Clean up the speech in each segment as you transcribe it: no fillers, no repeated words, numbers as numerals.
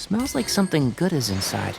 Smells like something good is inside.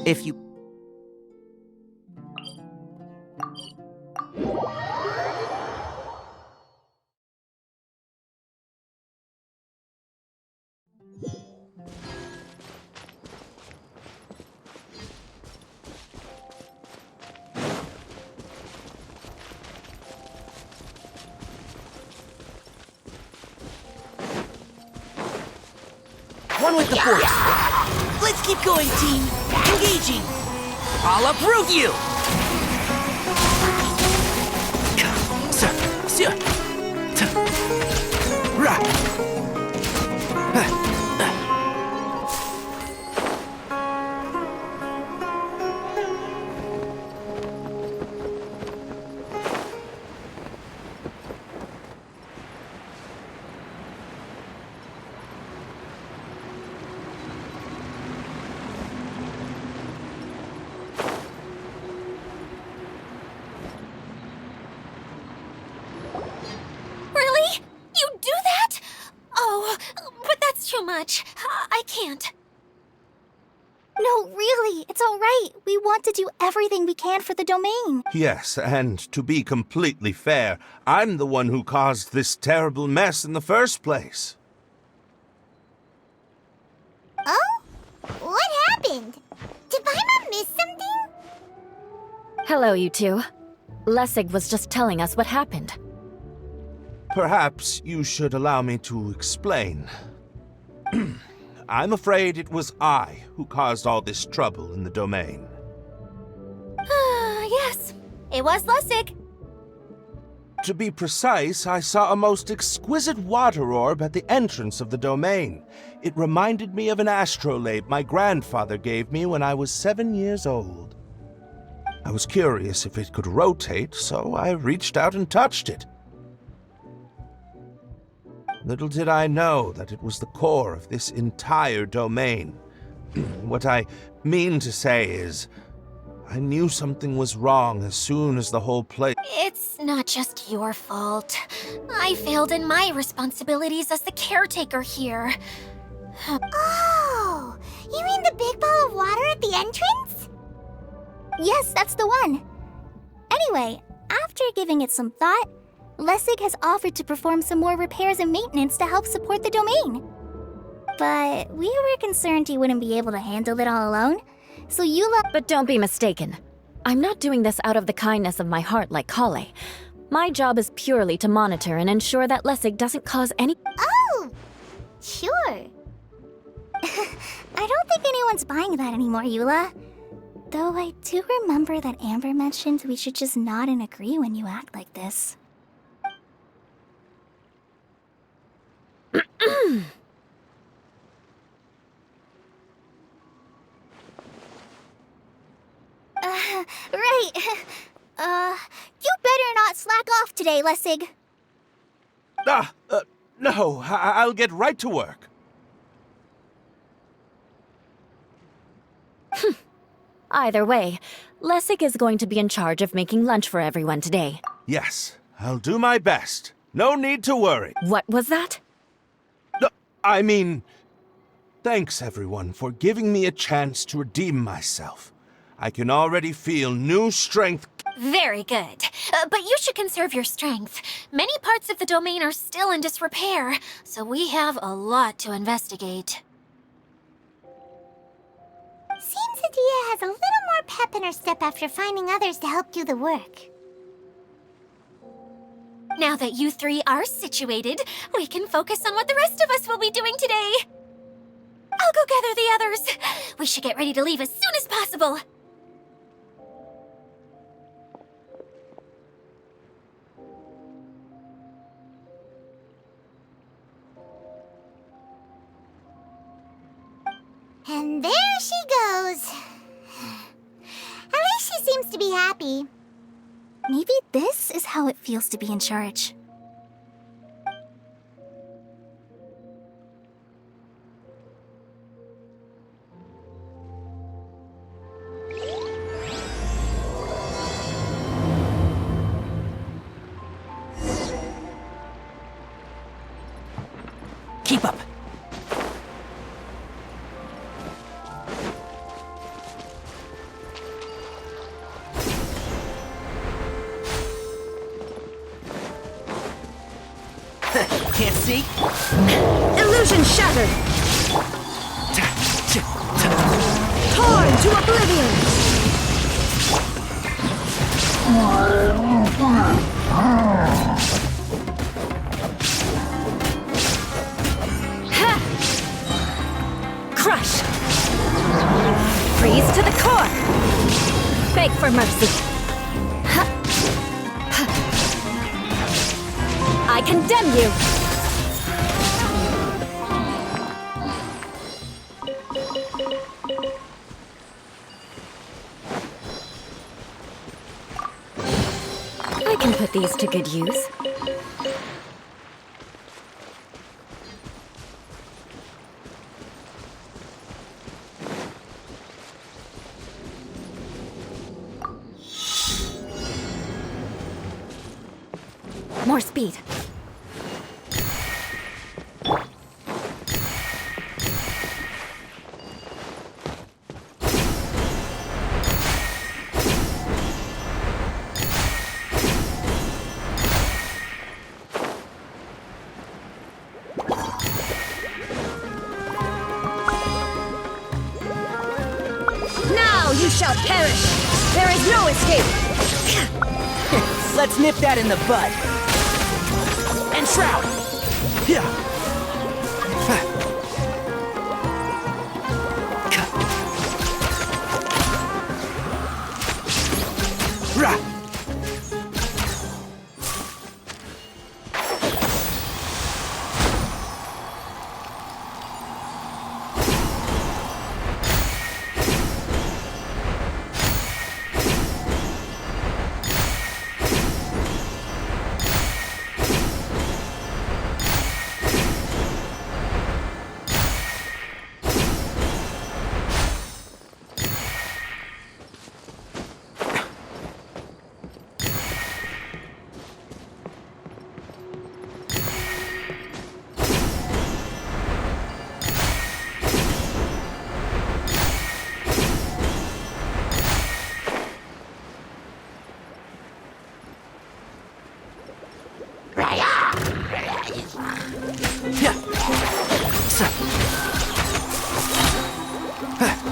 If you... One with the force. Let's keep going, team. Engaging. I'll approve you. Really? You do that? Oh, but that's too much. I can't. No, really, it's all right. We want to do everything we can for the domain. Yes, and to be completely fair, I'm the one who caused this terrible mess in the first place. Oh? What happened? Did Paimon miss something? Hello, you two. Lessig was just telling us what happened. Perhaps you should allow me to explain. I'm afraid it was I who caused all this trouble in the domain. Yes, it was Lessig. To be precise, I saw a most exquisite water orb at the entrance of the domain. It reminded me of an astrolabe my grandfather gave me when I was 7 years old. I was curious if it could rotate, so I reached out and touched it. Little did I know that it was the core of this entire domain. What I mean to say is, I knew something was wrong as soon as the whole place... It's not just your fault. I failed in my responsibilities as the caretaker here. Oh, you mean the big ball of water at the entrance? Yes, that's the one. Anyway, after giving it some thought, Lessig has offered to perform some more repairs and maintenance to help support the domain. But we were concerned he wouldn't be able to handle it all alone, so Eula... But don't be mistaken. I'm not doing this out of the kindness of my heart like Kale. My job is purely to monitor and ensure that Lessig doesn't cause any... Oh! Sure. I don't think anyone's buying that anymore, Eula. Though I do remember that Amber mentioned we should just nod and agree when you act like this. Right. You better not slack off today, Lessig. No, I'll get right to work. Either way, Lessig is going to be in charge of making lunch for everyone today. Yes, I'll do my best. No need to worry. What was that? No, I mean, thanks everyone for giving me a chance to redeem myself. I can already feel new strength. Very good. But you should conserve your strength. Many parts of the domain are still in disrepair, so we have a lot to investigate. Seems Adia has a little more pep in her step after finding others to help do the work. Now that you three are situated, we can focus on what the rest of us will be doing today. I'll go gather the others. We should get ready to leave as soon as possible. And there she goes. At least she seems to be happy. Maybe this is how it feels to be in charge. Keep up. can't see. Illusion shattered! Torn to oblivion! Ha! Crush! Freeze to the core! Beg for mercy! Ha! Ha! I condemn you! I can put these to good use. More speed. Now you shall perish! There is no escape! Let's nip that in the bud. And shroud. Yeah. Rah.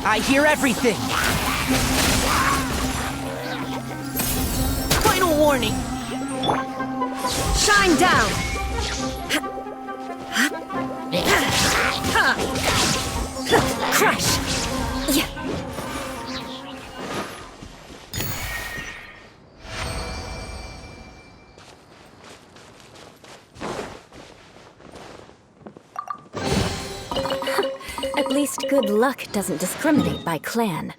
I hear everything. Final warning. Shine down! Crush! Yeah. At least good luck doesn't discriminate by clan.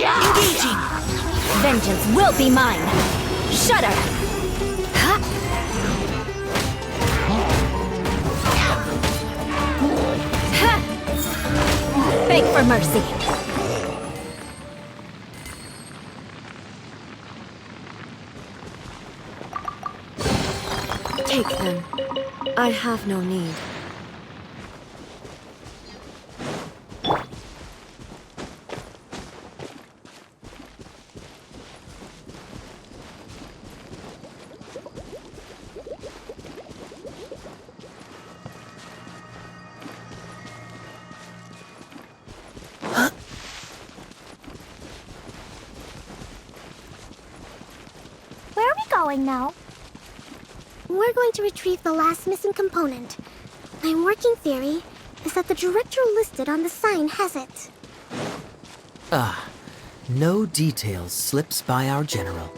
Engaging. Vengeance will be mine! Shudder! Ha! Ha! Beg for mercy! I have no need. Where are we going now? We're going to retrieve the last missing component. My working theory is that the director listed on the sign has it. No details slips by our general.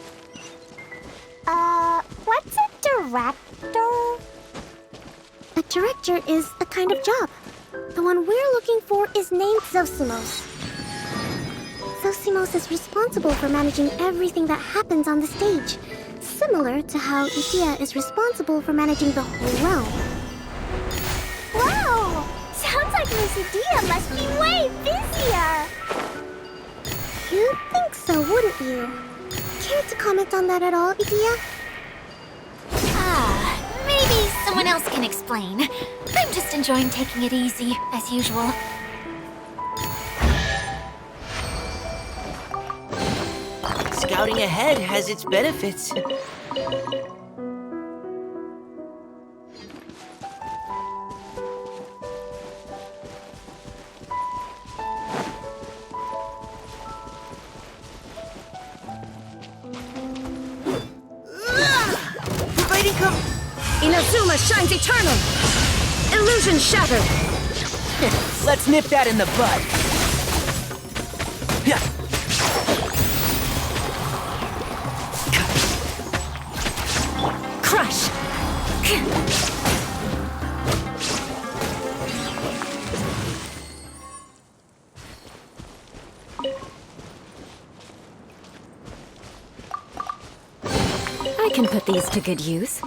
What's a director? A director is a kind of job. The one we're looking for is named Zosimos. Zosimos is responsible for managing everything that happens on the stage, similar to how Idea is responsible for managing the whole realm. Wow! Sounds like Miss Idea must be way busier! You'd think so, wouldn't you? Care to comment on that at all, Idea? Maybe someone else can explain. I'm just enjoying taking it easy, as usual. Scouting ahead has its benefits. Providing Inazuma shines eternal! Illusion shattered! Let's nip that in the bud. Crush! I can put these to good use.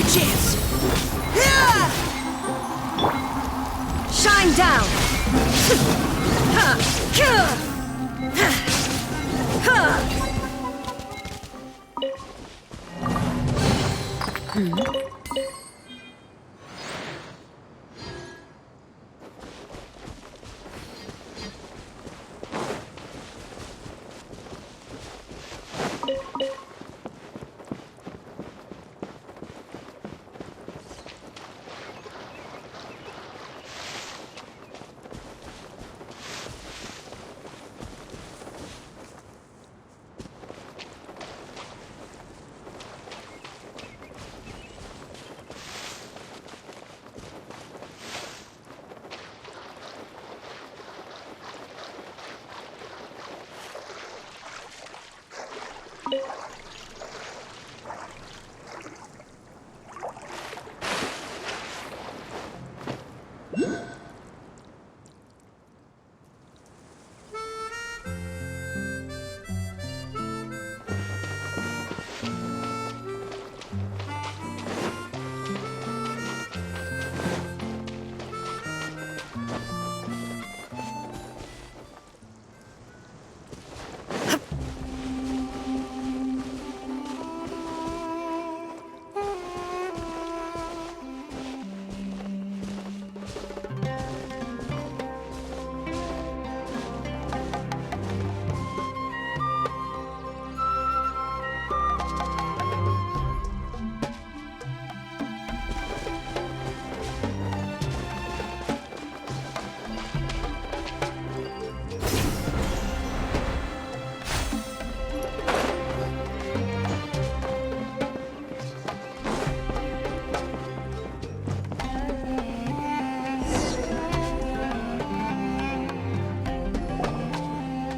chance! Shine down!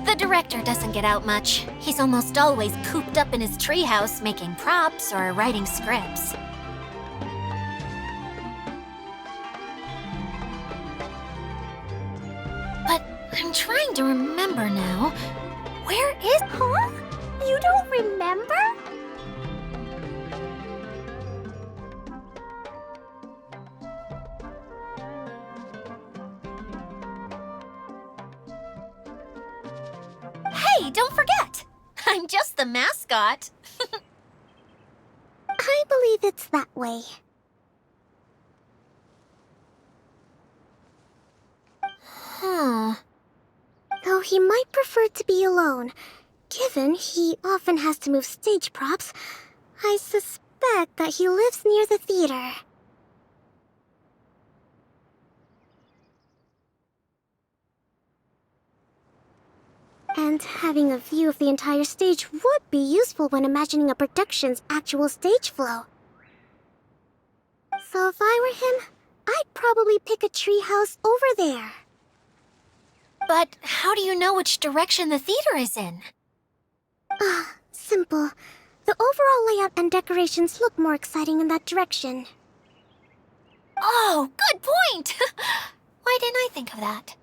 The director doesn't get out much. He's almost always cooped up in his treehouse making props or writing scripts. But I'm trying to remember now. Where is... Huh? You don't remember? Hey, don't forget! I'm just the mascot. I believe it's that way. Huh. Though he might prefer to be alone, given he often has to move stage props, I suspect that he lives near the theater. And having a view of the entire stage would be useful when imagining a production's actual stage flow. So if I were him, I'd probably pick a treehouse over there. But how do you know which direction the theater is in? Simple. The overall layout and decorations look more exciting in that direction. Oh, good point! Why didn't I think of that?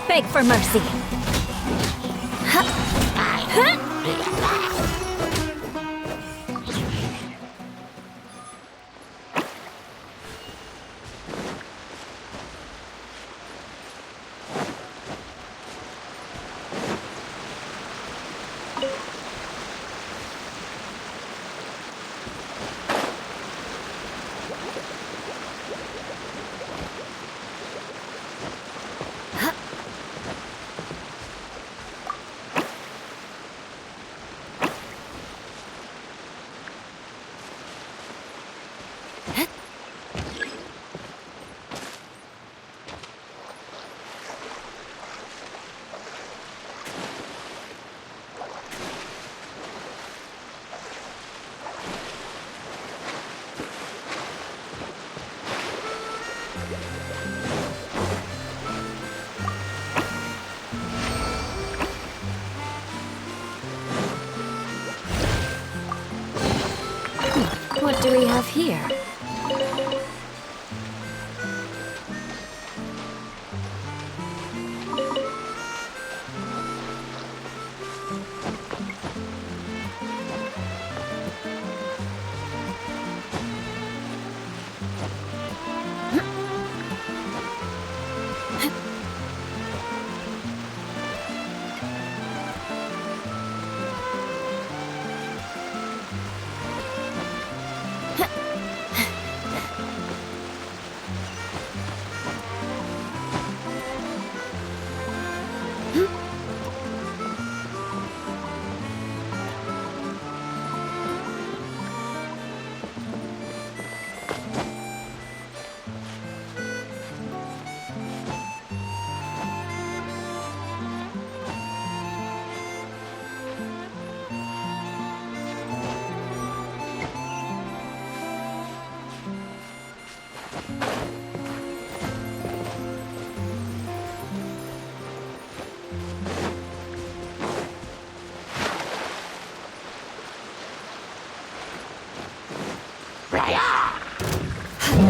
Beg for mercy. What do we have here?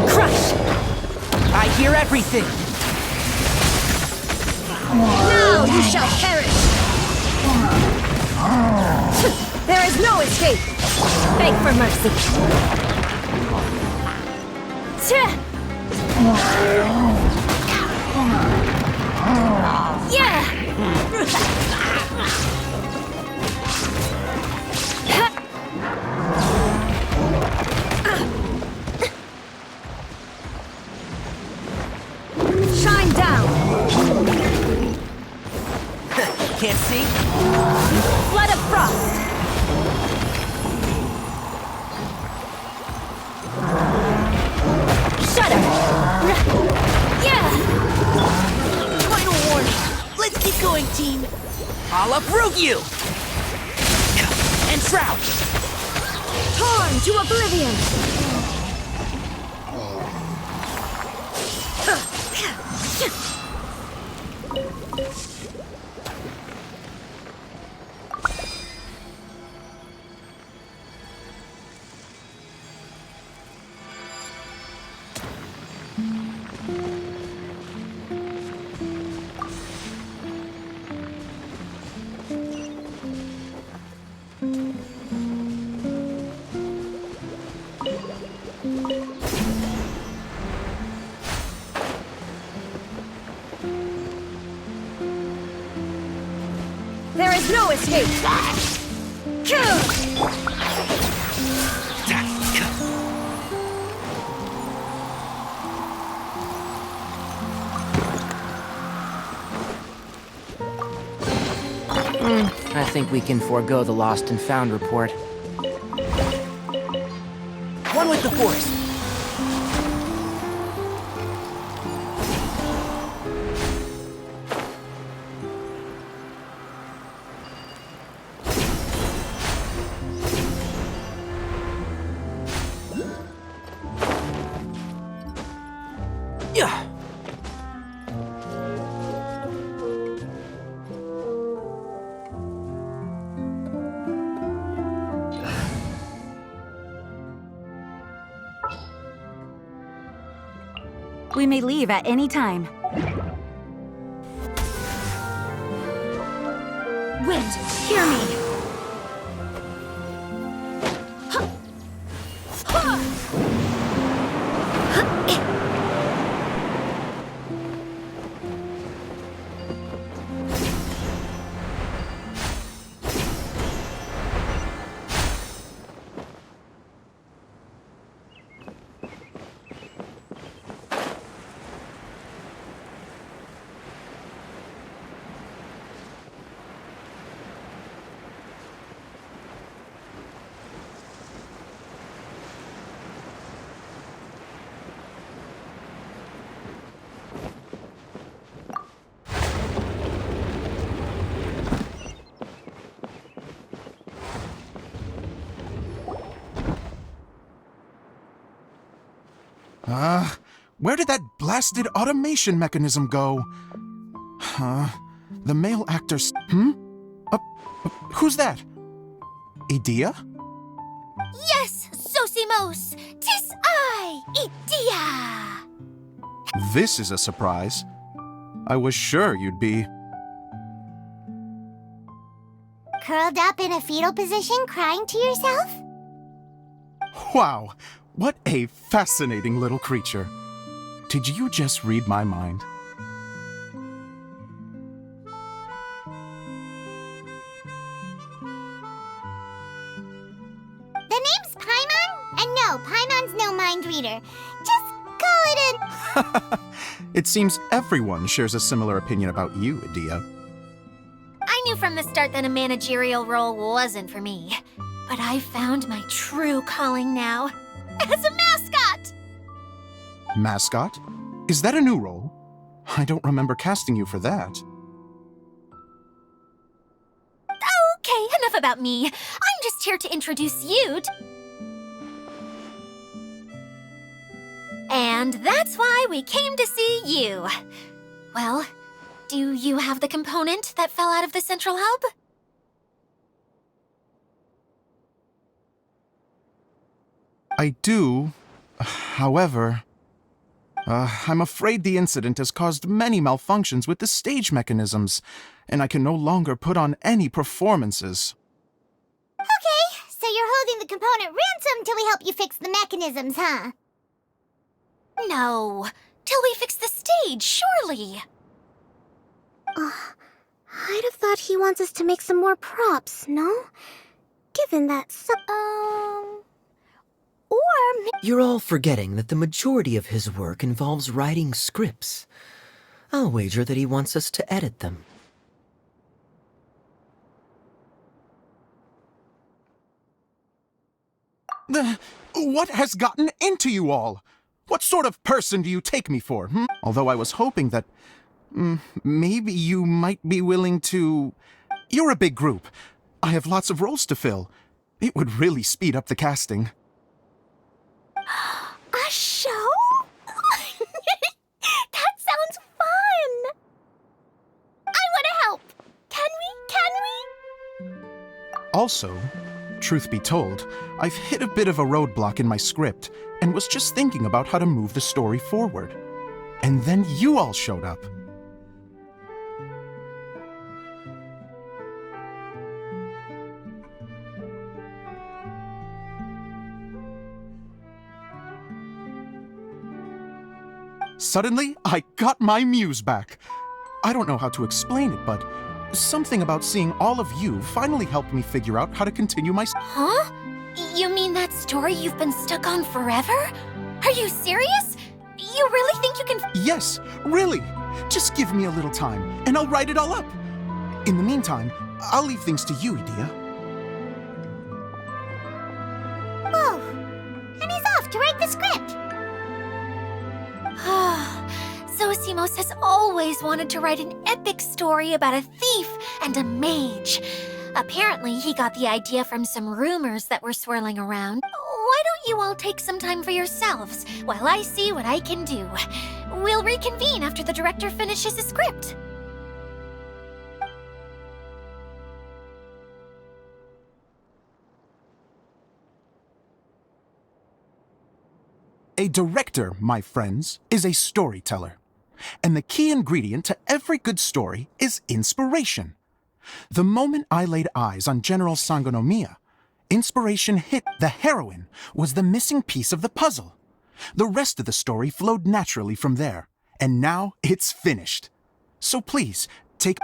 Crush! I hear everything! Now you shall perish! There is no escape! Beg for mercy! Shine down! Can't see? Flood of frost! Shudder! Final warning! Let's keep going, team! I'll uproot you! And shroud! Torn to oblivion! There is no escape! I think we can forego the lost and found report. One with the Force! Yeah. We may leave at any time. Wind, hear me! Where did that blasted automation mechanism go? The male actor's... who's that? Idea? Yes, Zosimos! 'Tis I, Idea! This is a surprise. I was sure you'd be... Curled up in a fetal position, crying to yourself? Wow, what a fascinating little creature. Did you just read my mind? The name's Paimon? And no, Paimon's no mind reader. Just call it a... It seems everyone shares a similar opinion about you, Idea. I knew from the start that a managerial role wasn't for me. But I found my true calling now. As a mascot! Mascot? Is that a new role? I don't remember casting you for that. Okay, enough about me. I'm just here to introduce you to... And that's why we came to see you. Well, do you have the component that fell out of the central hub? I do. However, I'm afraid the incident has caused many malfunctions with the stage mechanisms, and I can no longer put on any performances. Okay, so you're holding the component ransom till we help you fix the mechanisms, huh? No, till we fix the stage, surely. I'd have thought he wants us to make some more props, no? Given that You're all forgetting that the majority of his work involves writing scripts. I'll wager that he wants us to edit them. What has gotten into you all? What sort of person do you take me for, Although I was hoping that... maybe you might be willing to... You're a big group. I have lots of roles to fill. It would really speed up the casting. A show? That sounds fun! I want to help! Can we? Also, truth be told, I've hit a bit of a roadblock in my script and was just thinking about how to move the story forward. And then you all showed up. Suddenly, I got my muse back. I don't know how to explain it, but something about seeing all of you finally helped me figure out how to continue my... Huh? You mean that story you've been stuck on forever? Are you serious? You really think you can... Yes, really. Just give me a little time, and I'll write it all up. In the meantime, I'll leave things to you, Idea. Whoa! And he's off to write the script! Zosimos has always wanted to write an epic story about a thief and a mage. Apparently, he got the idea from some rumors that were swirling around. Why don't you all take some time for yourselves while I see what I can do? We'll reconvene after the director finishes his script. A director, my friends, is a storyteller. And the key ingredient to every good story is inspiration. The moment I laid eyes on General Sangonomiya, inspiration hit. The heroine was the missing piece of the puzzle. The rest of the story flowed naturally from there, and now it's finished. So please, take...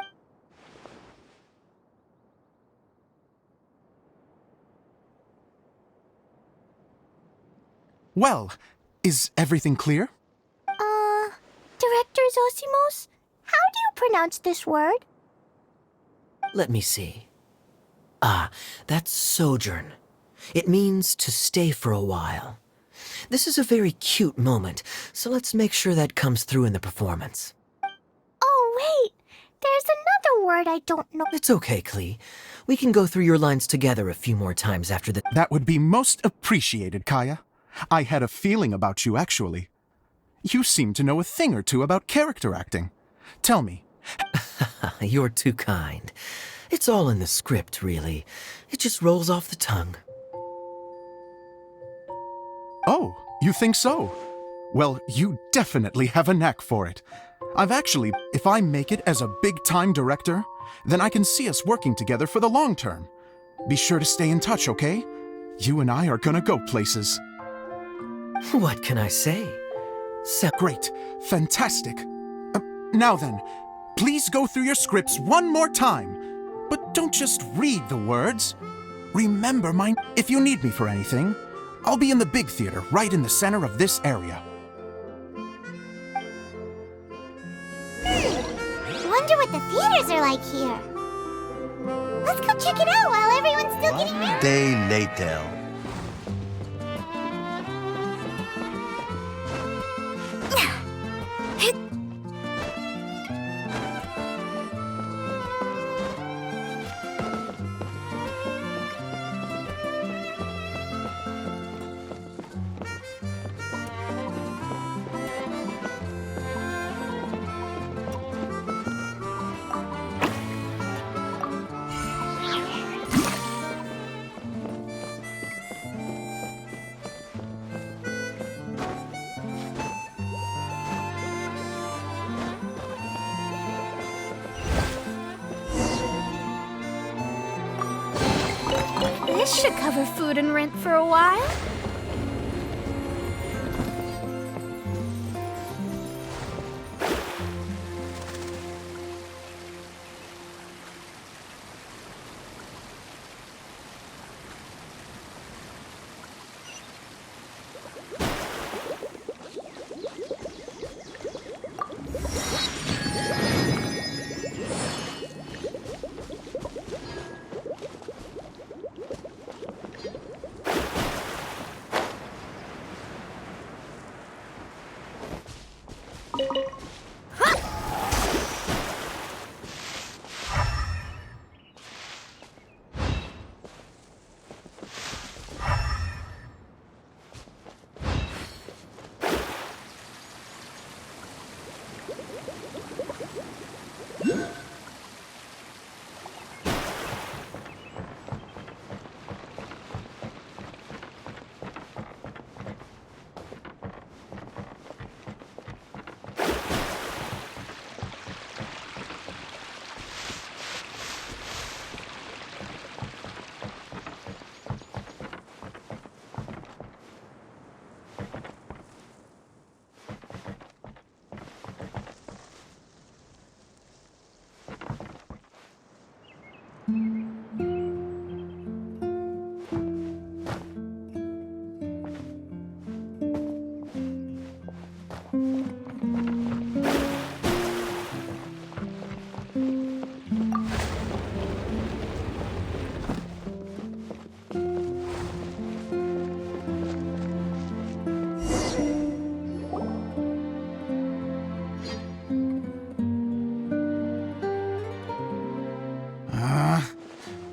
Well, is everything clear? Director Zosimos, how do you pronounce this word? Let me see. Ah, that's sojourn. It means to stay for a while. This is a very cute moment, so let's make sure that comes through in the performance. Oh, wait. There's another word I don't know. It's okay, Klee. We can go through your lines together a few more times after the... That would be most appreciated, Kaya. I had a feeling about you, actually. You seem to know a thing or two about character acting. Tell me. You're too kind. It's all in the script, really. It just rolls off the tongue. Oh, you think so? Well, you definitely have a knack for it. If I make it as a big-time director, then I can see us working together for the long term. Be sure to stay in touch, okay? You and I are gonna go places. What can I say? Great. Fantastic. Now then, please go through your scripts one more time. But don't just read the words. Remember if you need me for anything, I'll be in the big theater right in the center of this area. Wonder what the theaters are like here. Let's go check it out while everyone's still getting ready. Day later. This should cover food and rent for a while.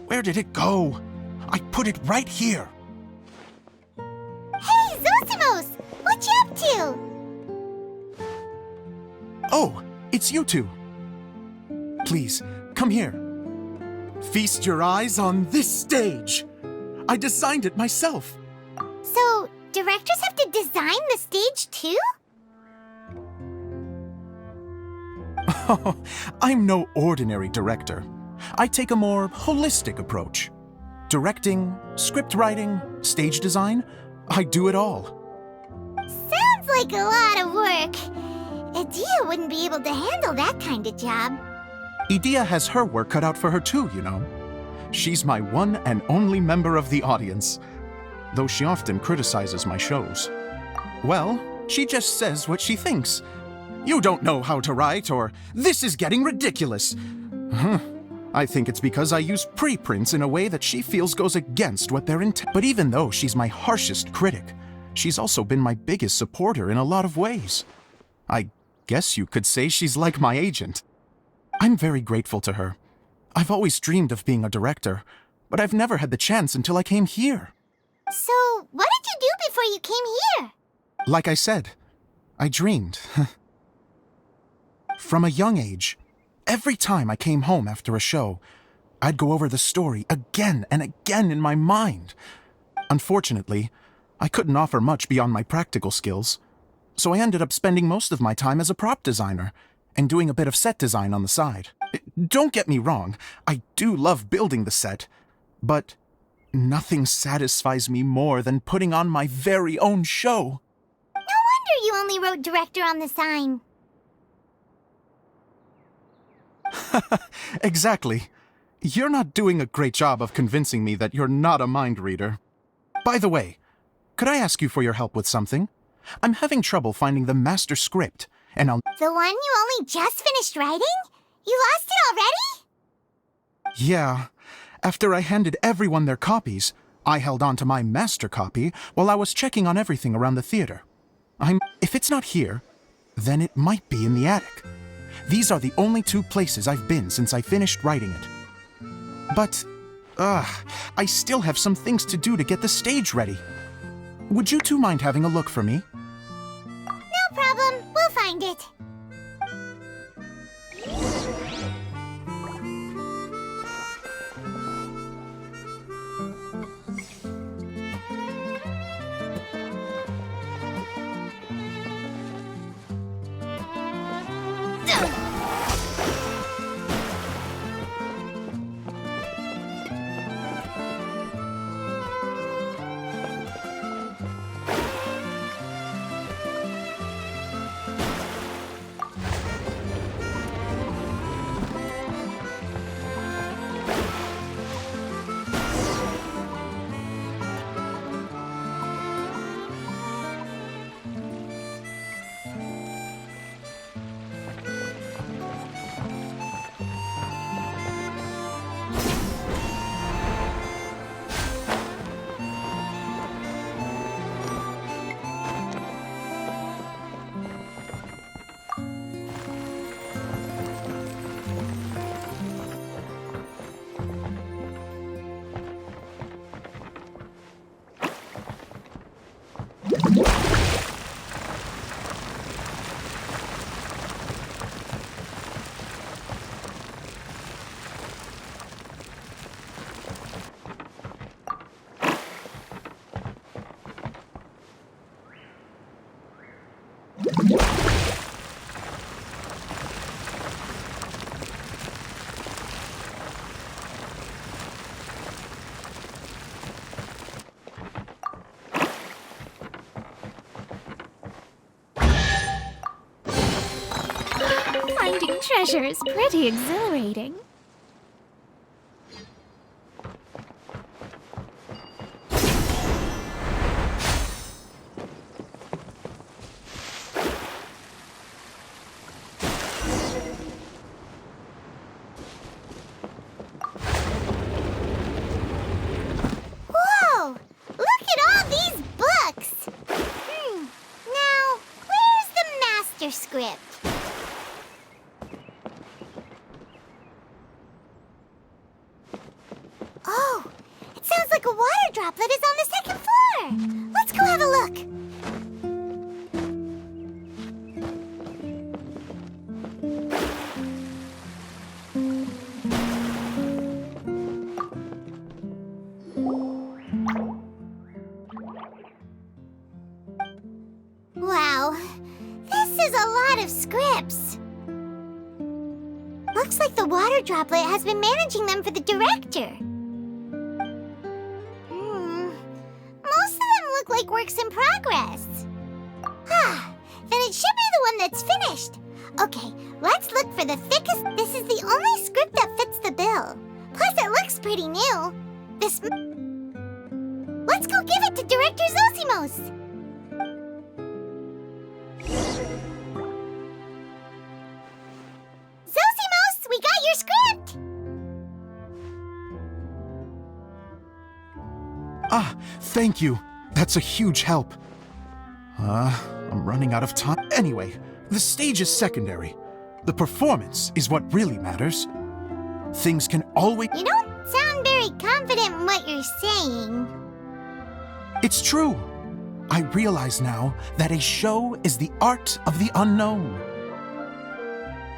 Where did it go? I put it right here. Hey, Zosimos! What you up to? Oh, it's you two. Please, come here. Feast your eyes on this stage. I designed it myself. So, directors have to design the stage too? Oh, I'm no ordinary director. I take a more holistic approach. Directing, script writing, stage design, I do it all. Sounds like a lot of work. Adia wouldn't be able to handle that kind of job. Idia has her work cut out for her too, you know. She's my one and only member of the audience, though she often criticizes my shows. Well, she just says what she thinks. You don't know how to write, or this is getting ridiculous. I think it's because I use preprints in a way that she feels goes against what they're intending. But even though she's my harshest critic, she's also been my biggest supporter in a lot of ways. I guess you could say she's like my agent. I'm very grateful to her. I've always dreamed of being a director, but I've never had the chance until I came here. So, what did you do before you came here? Like I said, I dreamed. From a young age, every time I came home after a show, I'd go over the story again and again in my mind. Unfortunately, I couldn't offer much beyond my practical skills, so I ended up spending most of my time as a prop designer and doing a bit of set design on the side. Don't get me wrong, I do love building the set, but nothing satisfies me more than putting on my very own show. No wonder you only wrote director on the sign. Exactly. You're not doing a great job of convincing me that you're not a mind reader. By the way, could I ask you for your help with something? I'm having trouble finding the master script, and I'll... The one you only just finished writing? You lost it already? Yeah. After I handed everyone their copies, I held on to my master copy while I was checking on everything around the theater. If it's not here, then it might be in the attic. These are the only two places I've been since I finished writing it. But, I still have some things to do to get the stage ready. Would you two mind having a look for me? No problem. We'll find it. Finding treasure is pretty exhilarating. Whoa! Look at all these books! Now, where's the master script? Oh, it sounds like a water droplet is on the second floor. Let's go have a look. Wow, this is a lot of scripts. Looks like the water droplet has been managing them for the director. Most of them look like works in progress. Then it should be the one that's finished. Okay, let's look for the thickest. This is the only script that fits the bill. Plus, it looks pretty new. Let's go give it to Director Zosimos. Zosimos, we got your script! Thank you. That's a huge help. I'm running out of time. Anyway, the stage is secondary. The performance is what really matters. Things can always... You don't sound very confident in what you're saying. It's true. I realize now that a show is the art of the unknown.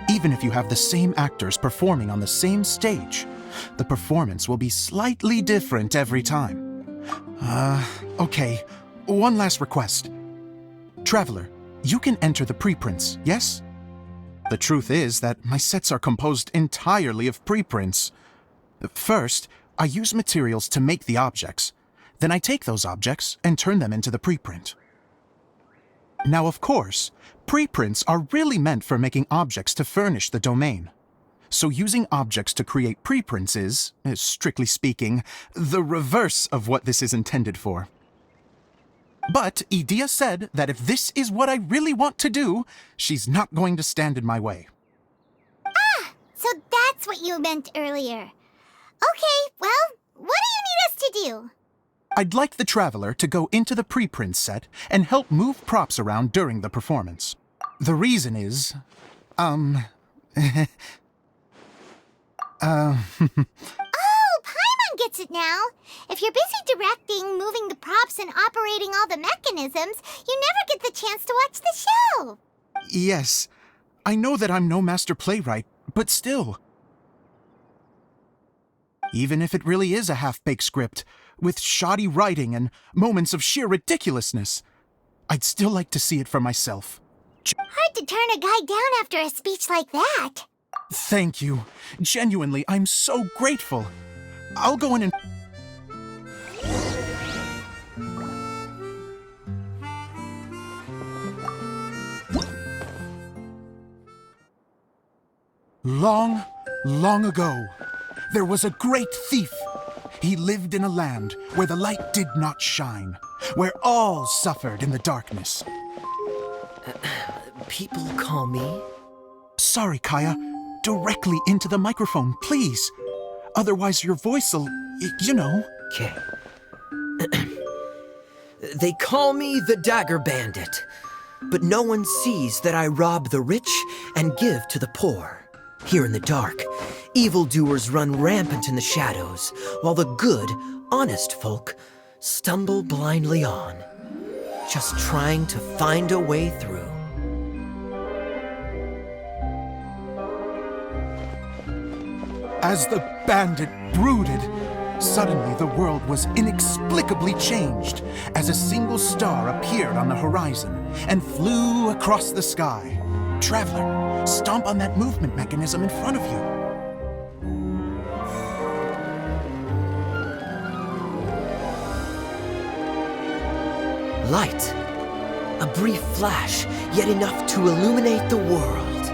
Even if you have the same actors performing on the same stage, the performance will be slightly different every time. Okay. One last request. Traveler, you can enter the preprints, yes? The truth is that my sets are composed entirely of preprints. First, I use materials to make the objects. Then I take those objects and turn them into the preprint. Now, of course, preprints are really meant for making objects to furnish the domain. So using objects to create preprints is, strictly speaking, the reverse of what this is intended for. But Edea said that if this is what I really want to do, she's not going to stand in my way. Ah, so that's what you meant earlier. Okay, well, what do you need us to do? I'd like the Traveler to go into the preprint set and help move props around during the performance. The reason is, Oh, Paimon gets it now. If you're busy directing, moving the props, and operating all the mechanisms, you never get the chance to watch the show. Yes, I know that I'm no master playwright, but still. Even if it really is a half-baked script, with shoddy writing and moments of sheer ridiculousness, I'd still like to see it for myself. Hard to turn a guy down after a speech like that. Thank you. Genuinely, I'm so grateful. I'll go in and... Long, long ago, there was a great thief. He lived in a land where the light did not shine, where all suffered in the darkness. People call me? Sorry, Kaya. Directly into the microphone, please. Otherwise your voice'll, you know. Okay. They call me the Dagger Bandit, but no one sees that I rob the rich and give to the poor. Here in the dark, evildoers run rampant in the shadows, while the good, honest folk stumble blindly on, just trying to find a way through. As the bandit brooded, suddenly the world was inexplicably changed as a single star appeared on the horizon and flew across the sky. Traveler, stomp on that movement mechanism in front of you. Light. A brief flash, yet enough to illuminate the world.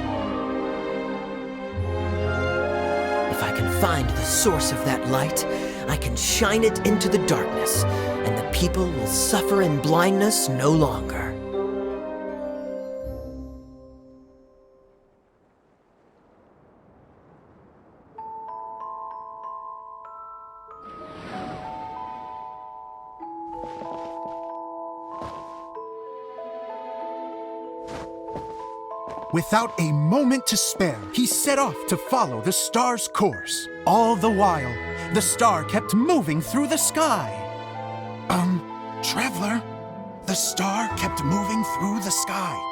If I can find the source of that light, I can shine it into the darkness, and the people will suffer in blindness no longer. Without a moment to spare, he set off to follow the star's course. All the while, the star kept moving through the sky. Traveler, the star kept moving through the sky.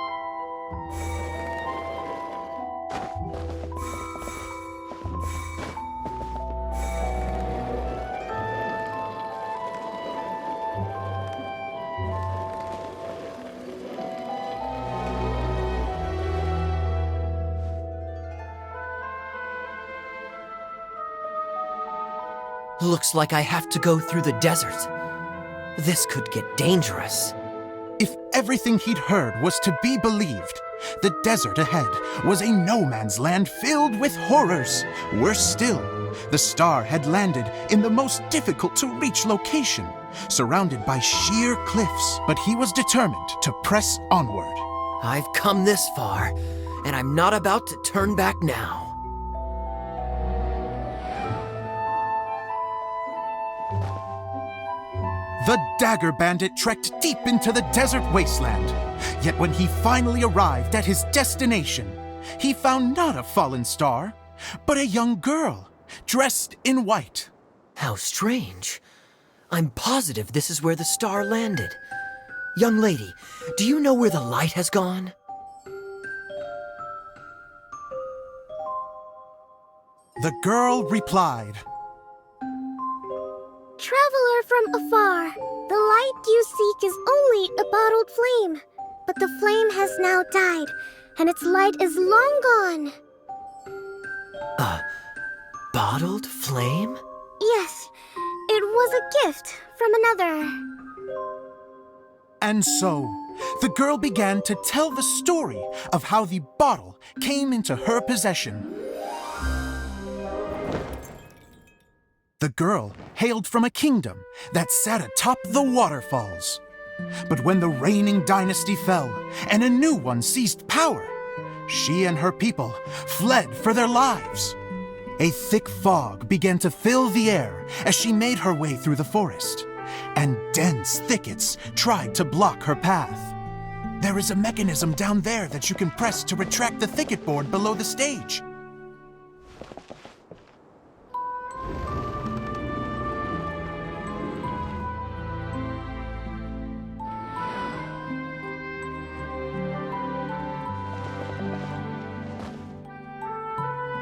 Looks like I have to go through the desert. This could get dangerous. If everything he'd heard was to be believed, the desert ahead was a no-man's land filled with horrors. Worse still, the star had landed in the most difficult-to-reach location, surrounded by sheer cliffs, but he was determined to press onward. I've come this far, and I'm not about to turn back now. The Dagger Bandit trekked deep into the desert wasteland. Yet when he finally arrived at his destination, he found not a fallen star, but a young girl, dressed in white. How strange. I'm positive this is where the star landed. Young lady, do you know where the light has gone? The girl replied, Traveler from afar, the light you seek is only a bottled flame. But the flame has now died, and its light is long gone. A bottled flame? Yes, it was a gift from another. And so, the girl began to tell the story of how the bottle came into her possession. The girl hailed from a kingdom that sat atop the waterfalls. But when the reigning dynasty fell and a new one seized power, she and her people fled for their lives. A thick fog began to fill the air as she made her way through the forest, and dense thickets tried to block her path. There is a mechanism down there that you can press to retract the thicket board below the stage.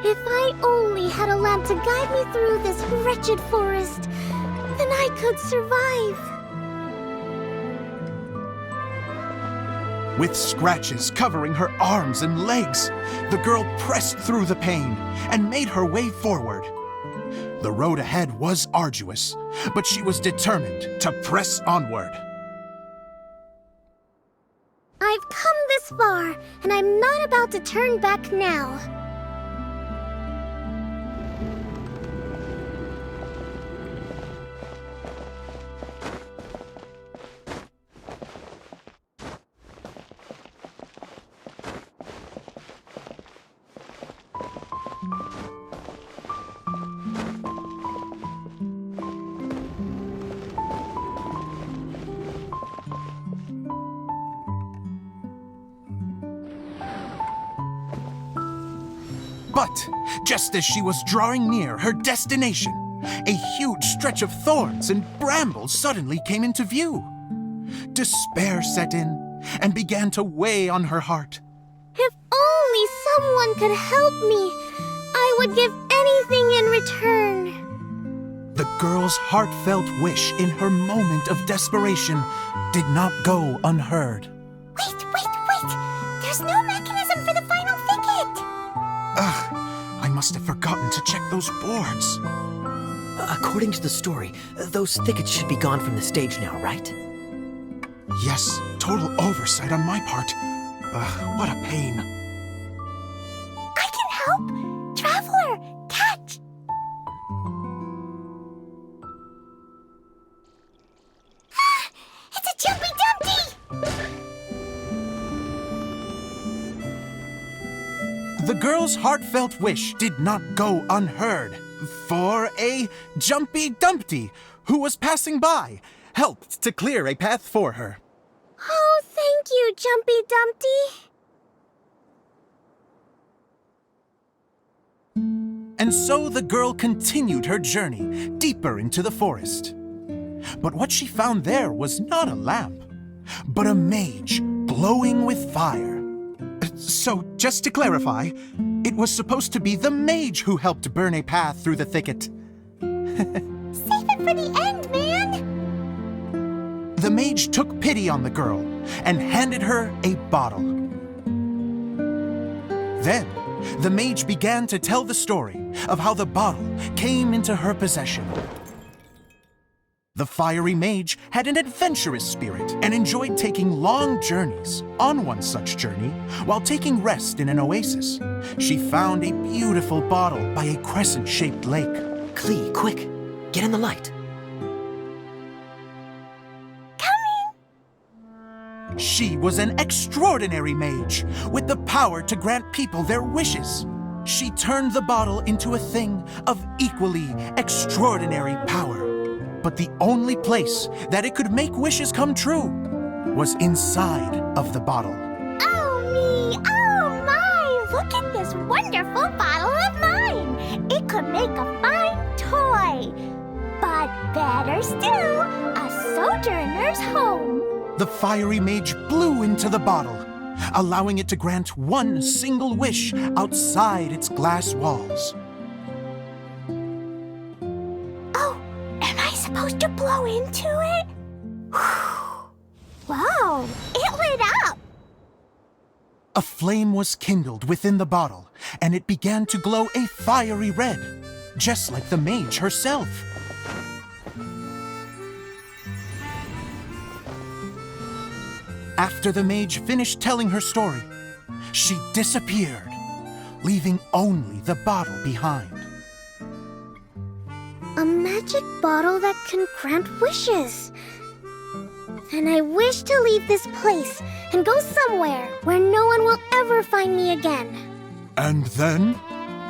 If I only had a lamp to guide me through this wretched forest, then I could survive. With scratches covering her arms and legs, the girl pressed through the pain and made her way forward. The road ahead was arduous, but she was determined to press onward. I've come this far, and I'm not about to turn back now. But just as she was drawing near her destination, a huge stretch of thorns and brambles suddenly came into view. Despair set in and began to weigh on her heart. If only someone could help me, I would give anything in return. The girl's heartfelt wish in her moment of desperation did not go unheard. Wait! There's no mechanism for the final thicket! Ugh, I must have forgotten to check those boards. According to the story, those thickets should be gone from the stage now, right? Yes, total oversight on my part. What a pain. I can help! Traveler, catch! It's a Jumpy Dumpty! The girl's heartfelt wish did not go unheard, for a Jumpy Dumpty, who was passing by, helped to clear a path for her. Oh, thank you, Jumpy Dumpty. And so the girl continued her journey deeper into the forest. But what she found there was not a lamp, but a mage glowing with fire. So, just to clarify, it was supposed to be the mage who helped burn a path through the thicket. Save it for the end, man! The mage took pity on the girl and handed her a bottle. Then, the mage began to tell the story of how the bottle came into her possession. The fiery mage had an adventurous spirit and enjoyed taking long journeys. On one such journey, while taking rest in an oasis, she found a beautiful bottle by a crescent-shaped lake. Klee, quick! Get in the light! She was an extraordinary mage, with the power to grant people their wishes. She turned the bottle into a thing of equally extraordinary power. But the only place that it could make wishes come true was inside of the bottle. Oh me! Oh my! Look at this wonderful bottle of mine! It could make a fine toy. But But better still, a sojourner's home. The fiery mage blew into the bottle, allowing it to grant one single wish outside its glass walls. Oh, am I supposed to blow into it? Whoa, it lit up! A flame was kindled within the bottle, and it began to glow a fiery red, just like the mage herself. After the mage finished telling her story, she disappeared, leaving only the bottle behind. A magic bottle that can grant wishes. And I wish to leave this place and go somewhere where no one will ever find me again. And then?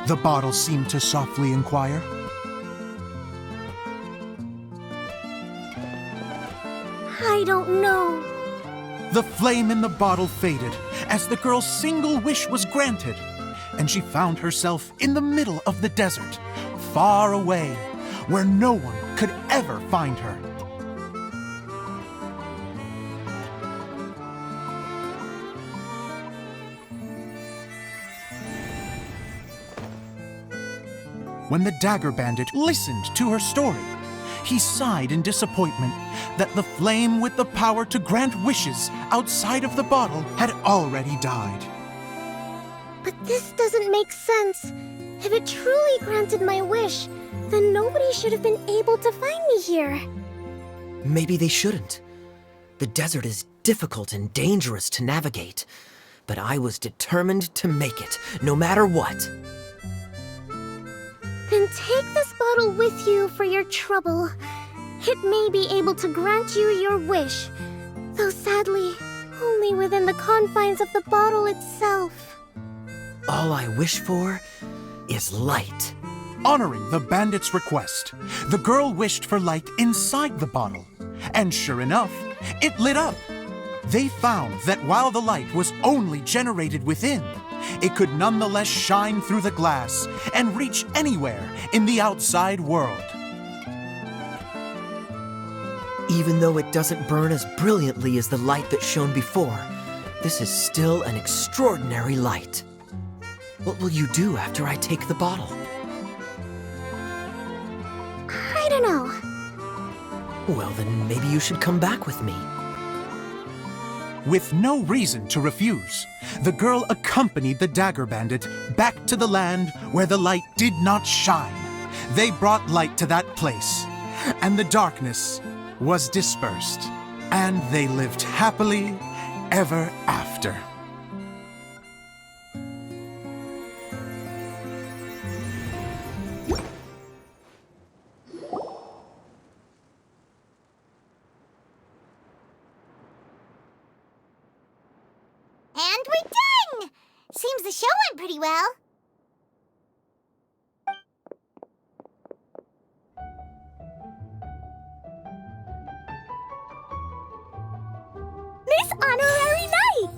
The bottle seemed to softly inquire. I don't know. The flame in the bottle faded as the girl's single wish was granted, and she found herself in the middle of the desert, far away, where no one could ever find her. When the dagger bandit listened to her story, he sighed in disappointment that the flame with the power to grant wishes outside of the bottle had already died. But this doesn't make sense. If it truly granted my wish, then nobody should have been able to find me here. Maybe they shouldn't. The desert is difficult and dangerous to navigate, but I was determined to make it, no matter what. Then take this bottle with you for your trouble. It may be able to grant you your wish, though sadly, only within the confines of the bottle itself. All I wish for is light. Honoring the bandit's request, the girl wished for light inside the bottle, and sure enough, it lit up. They found that while the light was only generated within, it could nonetheless shine through the glass and reach anywhere in the outside world. Even though it doesn't burn as brilliantly as the light that shone before, this is still an extraordinary light. What will you do after I take the bottle? I don't know. Well, then maybe you should come back with me. With no reason to refuse, the girl accompanied the dagger bandit back to the land where the light did not shine. They brought light to that place, and the darkness was dispersed, and they lived happily ever after. And we're done! Seems the show went pretty well. Miss Honorary Knight!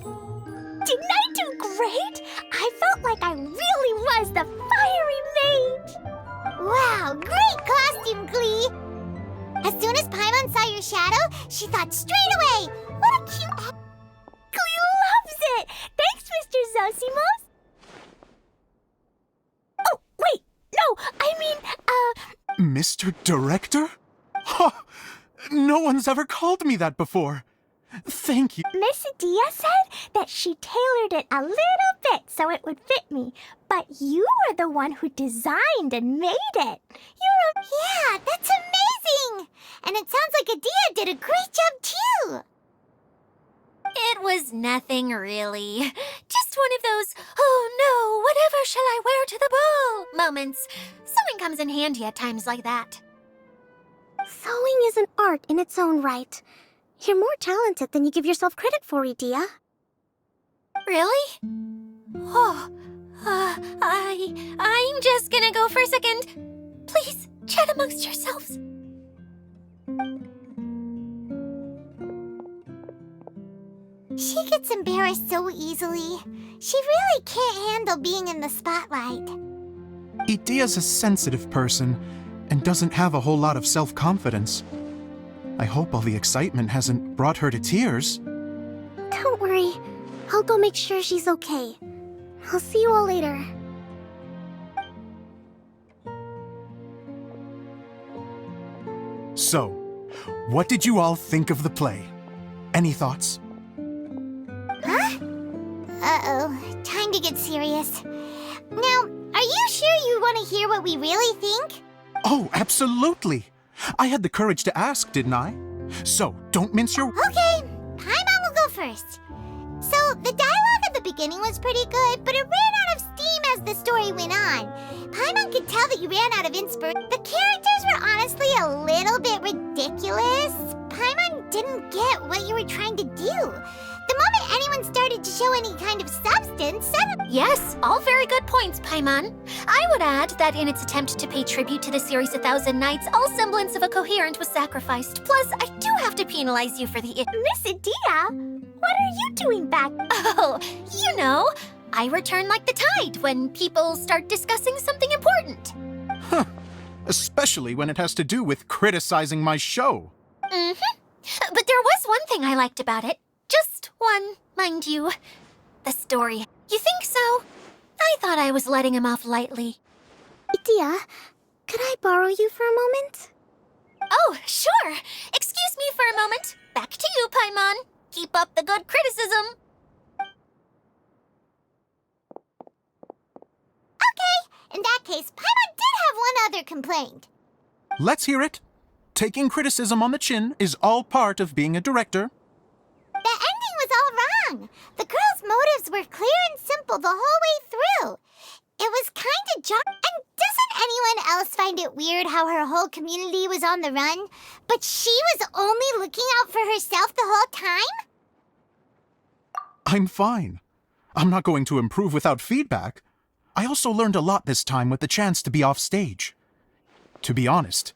Didn't I do great? I felt like I really was the fiery mage! Wow, great costume, Glee! As soon as Paimon saw your shadow, she thought straight away, what a cute... Glee loves it! Thanks, Mr. Zosimos! Oh, wait, no, I mean, Mr. Director? Ha! No one's ever called me that before. Thank you. Miss Dia said that she tailored it a little bit so it would fit me, but you are the one who designed and made it. Yeah, that's amazing! And it sounds like Adia did a great job too! It was nothing really. Just one of those, oh no, whatever shall I wear to the ball moments. Sewing comes in handy at times like that. Sewing is an art in its own right. You're more talented than you give yourself credit for, Idia. Really? Oh, I'm just gonna go for a second. Please, chat amongst yourselves. She gets embarrassed so easily. She really can't handle being in the spotlight. Idia's a sensitive person, and doesn't have a whole lot of self-confidence. I hope all the excitement hasn't brought her to tears. Don't worry. I'll go make sure she's okay. I'll see you all later. So, what did you all think of the play? Any thoughts? Uh-oh. Time to get serious. Now, are you sure you want to hear what we really think? Oh, absolutely! I had the courage to ask, didn't I? So, don't mince your... Okay, Paimon will go first. So, the dialogue at the beginning was pretty good, but it ran out of steam as the story went on. Paimon could tell that you ran out of inspiration. The characters were honestly a little bit ridiculous. Paimon didn't get what you were trying to do. The moment anyone started to show any kind of substance, suddenly... Yes, all very good points, Paimon. I would add that in its attempt to pay tribute to the series 1,000 Nights, all semblance of a coherent was sacrificed. Plus, I do have to penalize you for the... Miss Adia, what are you doing back? Oh, you know, I return like the tide when people start discussing something important. Huh. Especially when it has to do with criticizing my show. Mm-hmm. But there was one thing I liked about it. Just one, mind you. The story. You think so? I thought I was letting him off lightly. Adia, could I borrow you for a moment? Oh, sure. Excuse me for a moment. Back to you, Paimon. Keep up the good criticism. Okay, in that case, Paimon did have one other complaint. Let's hear it. Taking criticism on the chin is all part of being a director. The ending was all wrong. The girl's motives were clear and simple the whole way through. It was kind of And doesn't anyone else find it weird how her whole community was on the run, but she was only looking out for herself the whole time? I'm fine. I'm not going to improve without feedback. I also learned a lot this time with the chance to be off stage. To be honest,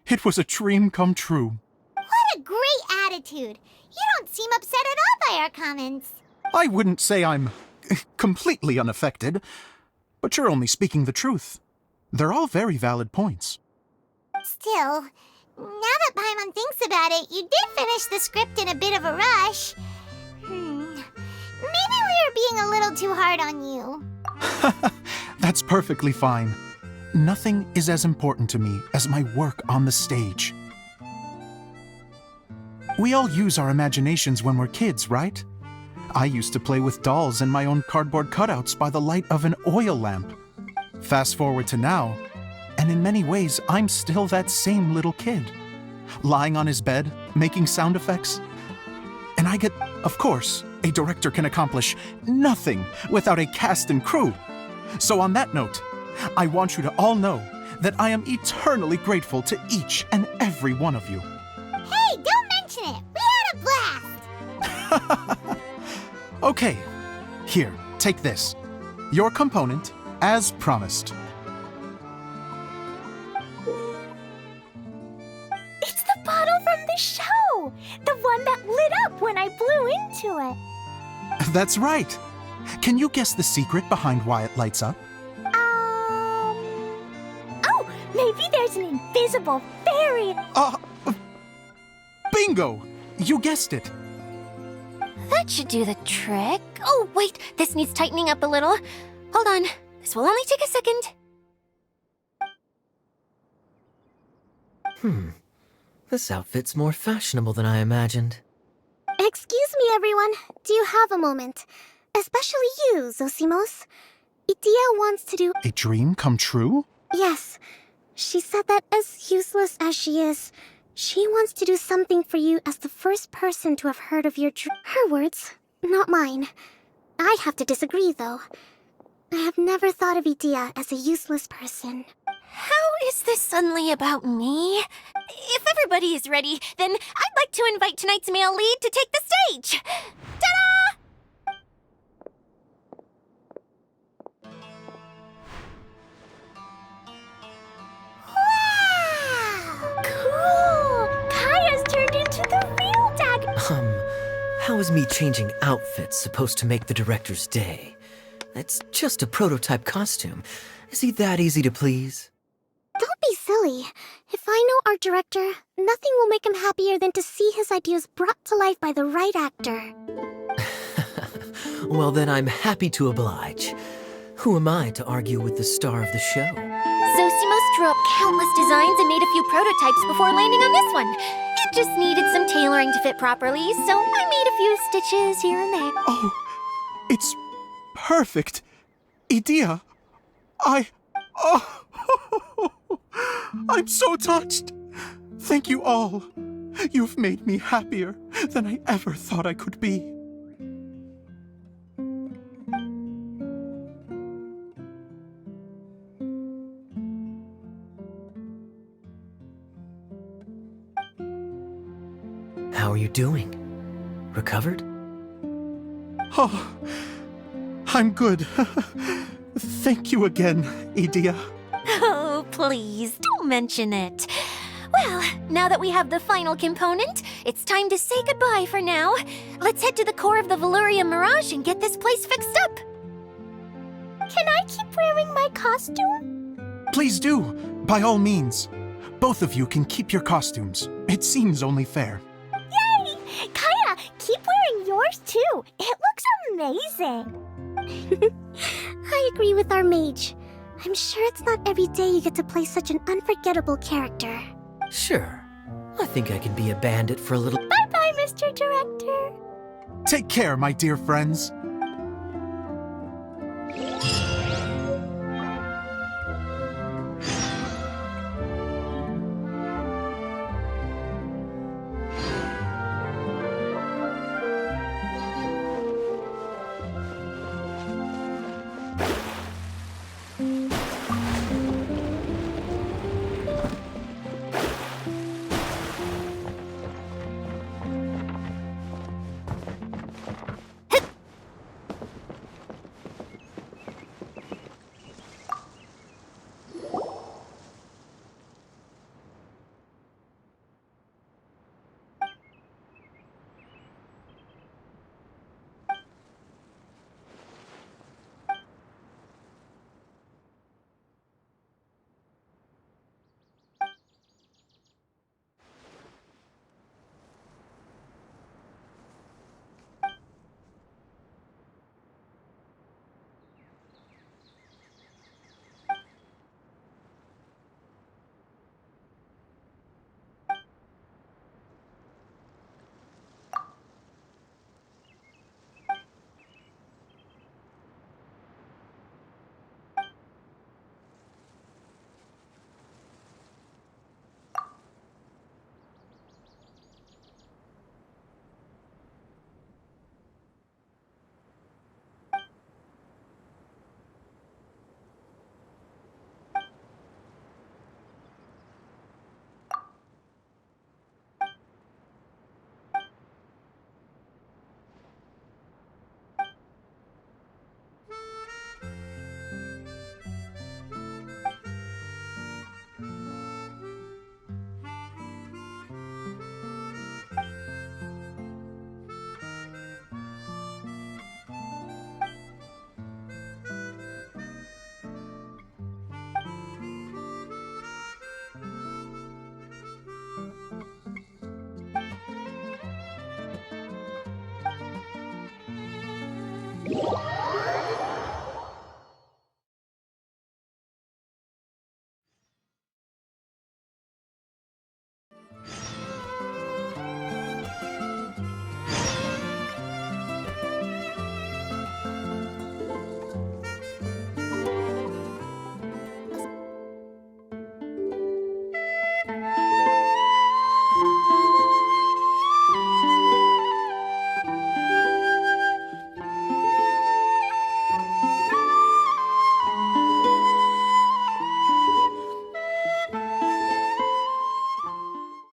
it was a dream come true. What a great attitude. You don't seem upset at all by our comments. I wouldn't say I'm completely unaffected, but you're only speaking the truth. They're all very valid points. Still, now that Paimon thinks about it, you did finish the script in a bit of a rush. Maybe we were being a little too hard on you. That's perfectly fine. Nothing is as important to me as my work on the stage. We all use our imaginations when we're kids, right? I used to play with dolls and my own cardboard cutouts by the light of an oil lamp. Fast forward to now, and in many ways, I'm still that same little kid. Lying on his bed, making sound effects. And I get, of course, a director can accomplish nothing without a cast and crew. So on that note, I want you to all know that I am eternally grateful to each and every one of you. Hey, don't mention it. We had a blast. Okay, here, take this. Your component, as promised. It's the bottle from the show. The one that lit up when I blew into it. That's right. Can you guess the secret behind why it lights up? Oh, maybe there's an invisible fairy. Bingo! You guessed it. That should do the trick. Oh, wait, this needs tightening up a little. Hold on, this will only take a second. This outfit's more fashionable than I imagined. Excuse me, everyone. Do you have a moment? Especially you, Zosimos. Itia wants to do... A dream come true? Yes. She said that as useless as she is, she wants to do something for you as the first person to have heard of your Her words, not mine. I have to disagree, though. I have never thought of Itia as a useless person. How is this suddenly about me? If everybody is ready, then I'd like to invite tonight's male lead to take the stage. Ta-da! Wow! Cool! Kaya's turned into the real Dag... How is me changing outfits supposed to make the director's day? It's just a prototype costume. Is he that easy to please? Don't be silly. If I know our director, nothing will make him happier than to see his ideas brought to life by the right actor. Well, then I'm happy to oblige. Who am I to argue with the star of the show? Zosimos drew up countless designs and made a few prototypes before landing on this one. It just needed some tailoring to fit properly, so I made a few stitches here and there. Oh, it's perfect. Idea, I'm so touched. Thank you all. You've made me happier than I ever thought I could be. How are you doing? Recovered? Oh, I'm good. Thank you again, Idea. Oh, please, don't mention it. Well, now that we have the final component, it's time to say goodbye for now. Let's head to the core of the Veluria Mirage and get this place fixed up. Can I keep wearing my costume? Please do, by all means. Both of you can keep your costumes. It seems only fair. Yay! Kaya, keep wearing yours too. It looks amazing. I agree with our mage. I'm sure it's not every day you get to play such an unforgettable character. Sure. I think I can be a bandit for a little... Bye-bye, Mr. Director. Take care, my dear friends.